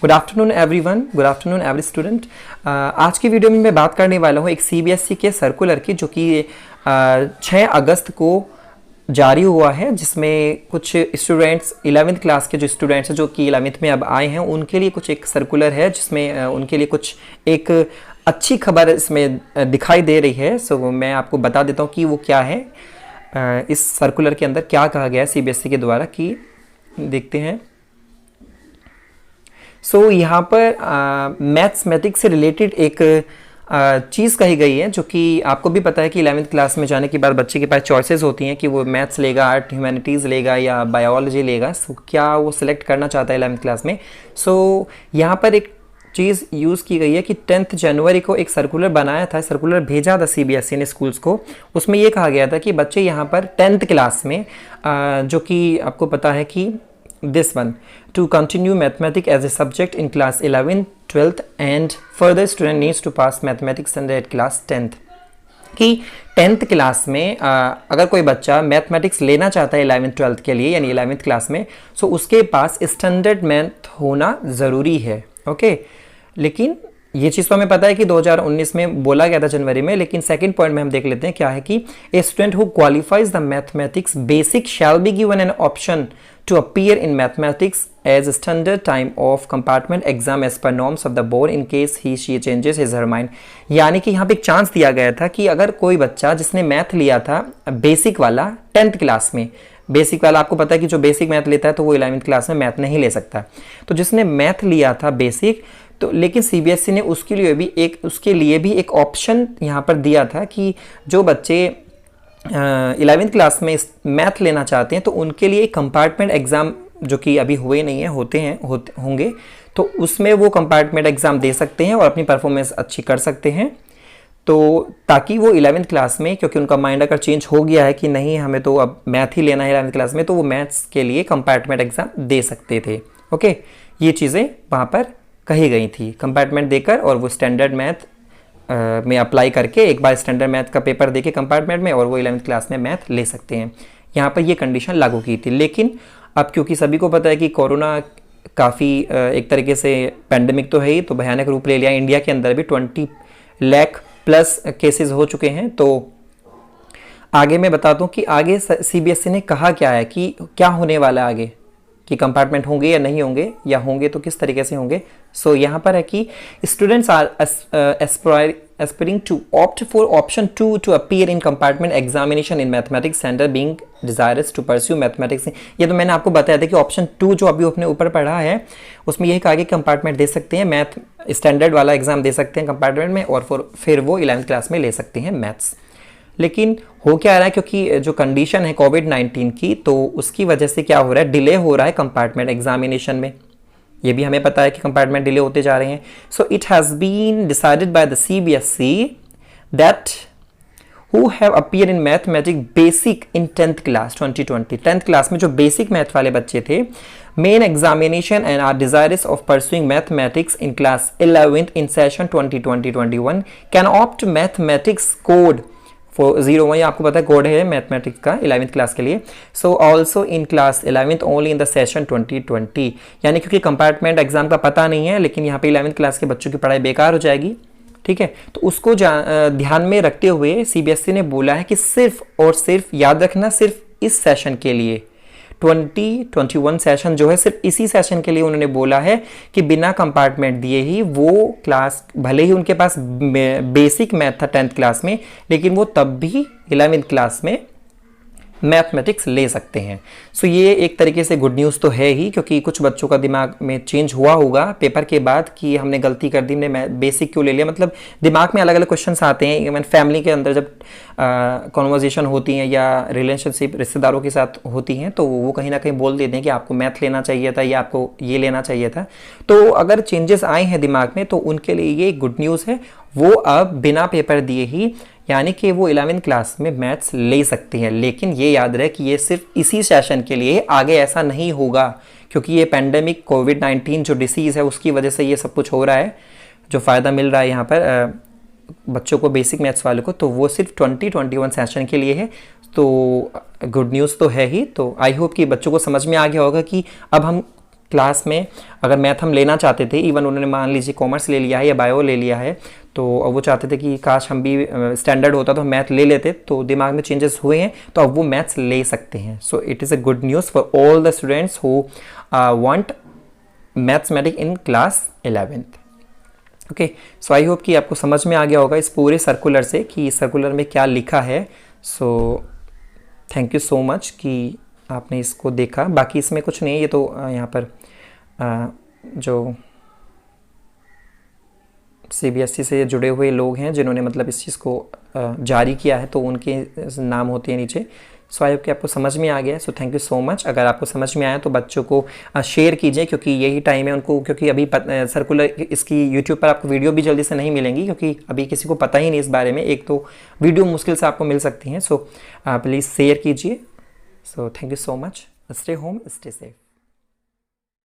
Good afternoon everyone, good afternoon every student. आज की video में मैं बात करने वाला हूँ एक सीबीएसई के सर्कुलर की, जो कि 6 अगस्त को जारी हुआ है, जिसमें कुछ स्टूडेंट्स 11वीं क्लास के जो स्टूडेंट्स हैं जो कि 11वीं में अब आए हैं, उनके लिए कुछ एक सर्कुलर है जिसमें उनके लिए कुछ एक अच्छी खबर इसमें दिखाई दे रही है। सो मैं आपको बता देता हूँ कि वो क्या है। इस सर्कुलर के अंदर क्या कहा गया है सीबीएसई के द्वारा, कि देखते हैं। सो यहाँ पर मैथमेटिक्स से रिलेटेड एक चीज़ कही गई है, जो कि आपको भी पता है कि 11वीं क्लास में जाने के बाद बच्चे के पास चॉइसेस होती हैं कि वो मैथ्स लेगा, आर्ट ह्यूमैनिटीज़ लेगा या बायोलॉजी लेगा। सो क्या वो सिलेक्ट करना चाहता है 11वीं क्लास में। सो यहाँ पर एक चीज़ यूज़ की गई है कि 10 जनवरी को एक सर्कुलर बनाया था, सर्कुलर भेजा था सीबीएसई ने स्कूल्स को। उसमें ये कहा गया था कि बच्चे यहाँ पर 10th क्लास में जो कि आपको पता है कि this one to continue mathematics as a subject in class 11th 12th and further student needs to pass mathematics standard at class 10th। कि 10th क्लास में अगर कोई बच्चा मैथमेटिक्स लेना चाहता है 11th 12th के लिए, यानी 11th क्लास में, सो उसके पास स्टैंडर्ड मैथ होना ज़रूरी है। ओके, लेकिन ये चीज़ तो हमें पता है कि 2019 में बोला गया था जनवरी में, लेकिन सेकंड पॉइंट में हम देख लेते हैं क्या है कि a student who qualifies the mathematics basic shall be given an option to appear in mathematics as a standard time of compartment exam as per norms of the board in case he she changes his her mind। यानी कि यहाँ पे एक chance दिया गया था कि अगर कोई बच्चा जिसने मैथ लिया था बेसिक वाला 10th क्लास में, बेसिक वाला आपको पता है कि जो बेसिक मैथ लेता है तो वो 11वीं क्लास में मैथ नहीं ले सकता, तो जिसने मैथ लिया था बेसिक, तो लेकिन सीबीएसई ने उसके लिए भी एक ऑप्शन यहाँ पर दिया था कि जो बच्चे 11वीं क्लास में मैथ लेना चाहते हैं तो उनके लिए कंपार्टमेंट एग्ज़ाम, जो कि अभी हुए नहीं है, होंगे, तो उसमें वो कंपार्टमेंट एग्ज़ाम दे सकते हैं और अपनी परफॉर्मेंस अच्छी कर सकते हैं। तो ताकि वो 11वीं क्लास में, क्योंकि उनका माइंड अगर चेंज हो गया है कि नहीं हमें तो अब मैथ ही लेना है 11वीं क्लास में, तो वो मैथ्स के लिए कंपार्टमेंट एग्ज़ाम दे सकते थे। ओके, ये चीज़ें वहाँ पर कही गई थी, कंपार्टमेंट देकर, और वो स्टैंडर्ड मैथ में अप्लाई करके एक बार स्टैंडर्ड मैथ का पेपर देके कंपार्टमेंट में, और वो 11वीं क्लास में मैथ ले सकते हैं। यहाँ पर ये कंडीशन लागू की थी। लेकिन अब क्योंकि सभी को पता है कि कोरोना काफ़ी एक तरीके से पैंडेमिक तो है ही, तो भयानक रूप ले लिया। इंडिया के अंदर भी 20 लाख प्लस केसेस हो चुके हैं। तो आगे मैं बताता हूँ कि आगे सीबीएसई ने कहा क्या है, कि क्या होने वाला है आगे, कि कंपार्टमेंट होंगे या नहीं होंगे, या होंगे तो किस तरीके से होंगे। सो यहाँ पर है कि students are aspiring to opt for option 2 to appear in compartment examination in mathematics centre being desirous to pursue mathematics. ये तो मैंने आपको बताया था कि ऑप्शन 2 जो अभी अपने ऊपर पढ़ा है, उसमें यही कहा कि कंपार्टमेंट दे सकते हैं, मैथ स्टैंडर्ड वाला एग्जाम दे सकते हैं कंपार्टमेंट में, और फिर वो 11वीं क्लास में ले सकते हैं मैथ्स। लेकिन हो क्या रहा है, क्योंकि जो कंडीशन है कोविड-19 की, तो उसकी वजह से क्या हो रहा है, डिले हो रहा है कंपार्टमेंट एग्जामिनेशन में। ये भी हमें पता है कि कंपार्टमेंट डिले होते जा रहे हैं। So it has been decided by the CBSE that who have appear in mathematics basic in 10th class 2020। 10th class में जो बेसिक मैथ वाले बच्चे थे, main examination and are desirous of pursuing mathematics in class 11th in session 2020-21 can opt mathematics code 401। आपको पता है code है mathematics का 11वीं क्लास के लिए। So also in class 11th only in the session 2020। यानी क्योंकि कंपार्टमेंट एग्जाम का पता नहीं है, लेकिन यहाँ पे 11वीं क्लास के बच्चों की पढ़ाई बेकार हो जाएगी, ठीक है। तो उसको ध्यान में रखते हुए सीबीएसई ने बोला है कि सिर्फ और सिर्फ, याद रखना, सिर्फ इस सेशन के लिए 2021 सेशन जो है, सिर्फ इसी सेशन के लिए उन्होंने बोला है कि बिना कंपार्टमेंट दिए ही वो क्लास, भले ही उनके पास बेसिक मैथ था 10th क्लास में, लेकिन वो तब भी 11वीं क्लास में मैथमेटिक्स ले सकते हैं। सो ये एक तरीके से गुड न्यूज़ तो है ही, क्योंकि कुछ बच्चों का दिमाग में चेंज हुआ होगा पेपर के बाद कि हमने गलती कर दी, हमने बेसिक क्यों ले लिया। मतलब दिमाग में अलग अलग क्वेश्चंस आते हैं। इवन फैमिली के अंदर जब कॉन्वर्जेशन होती हैं या रिलेशनशिप रिश्तेदारों के साथ होती हैं, तो वो कहीं ना कहीं बोल देते हैं कि आपको मैथ लेना चाहिए था या आपको ये लेना चाहिए था। तो अगर चेंजेस आए हैं दिमाग में, तो उनके लिए ये गुड न्यूज़ है। वो अब बिना पेपर दिए ही, यानी कि वो 11वीं क्लास में मैथ्स ले सकती हैं। लेकिन ये याद रहे कि ये सिर्फ इसी सेशन के लिए, आगे ऐसा नहीं होगा, क्योंकि ये पैंडेमिक कोविड-19 जो डिसीज़ है उसकी वजह से ये सब कुछ हो रहा है। जो फ़ायदा मिल रहा है यहाँ पर बच्चों को बेसिक मैथ्स वालों को, तो वो सिर्फ 2021 सेशन के लिए है। तो गुड न्यूज़ तो है ही। तो आई होप कि बच्चों को समझ में आ गया होगा कि अब हम क्लास में अगर मैथ हम लेना चाहते थे, इवन उन्होंने मान लीजिए कॉमर्स ले लिया है या बायो ले लिया है, तो वो चाहते थे कि काश हम भी स्टैंडर्ड होता तो हम मैथ ले लेते, तो दिमाग में चेंजेस हुए हैं तो अब वो मैथ्स ले सकते हैं। So it is a good news for all the students who want mathematic in class 11th। Okay, so I hope कि आपको समझ में आ गया होगा इस पूरे सर्कुलर से कि सर्कुलर में क्या लिखा है। So thank you so much कि आपने इसको देखा। बाकी इसमें कुछ नहीं है, ये तो यहाँ पर जो CBSE से जुड़े हुए लोग हैं जिन्होंने मतलब इस चीज़ को जारी किया है, तो उनके नाम होते हैं नीचे। सो आई होप कि आपको समझ में आ गया है। So thank you so much. अगर आपको समझ में आया तो बच्चों को शेयर कीजिए, क्योंकि यही टाइम है उनको, क्योंकि अभी सर्कुलर इसकी यूट्यूब पर आपको वीडियो भी जल्दी से नहीं मिलेंगी, क्योंकि अभी किसी को पता ही नहीं इस बारे में। एक तो वीडियो मुश्किल से आपको मिल सकती हैं। सो प्लीज़ शेयर कीजिए। So thank you so much. Stay home, stay safe.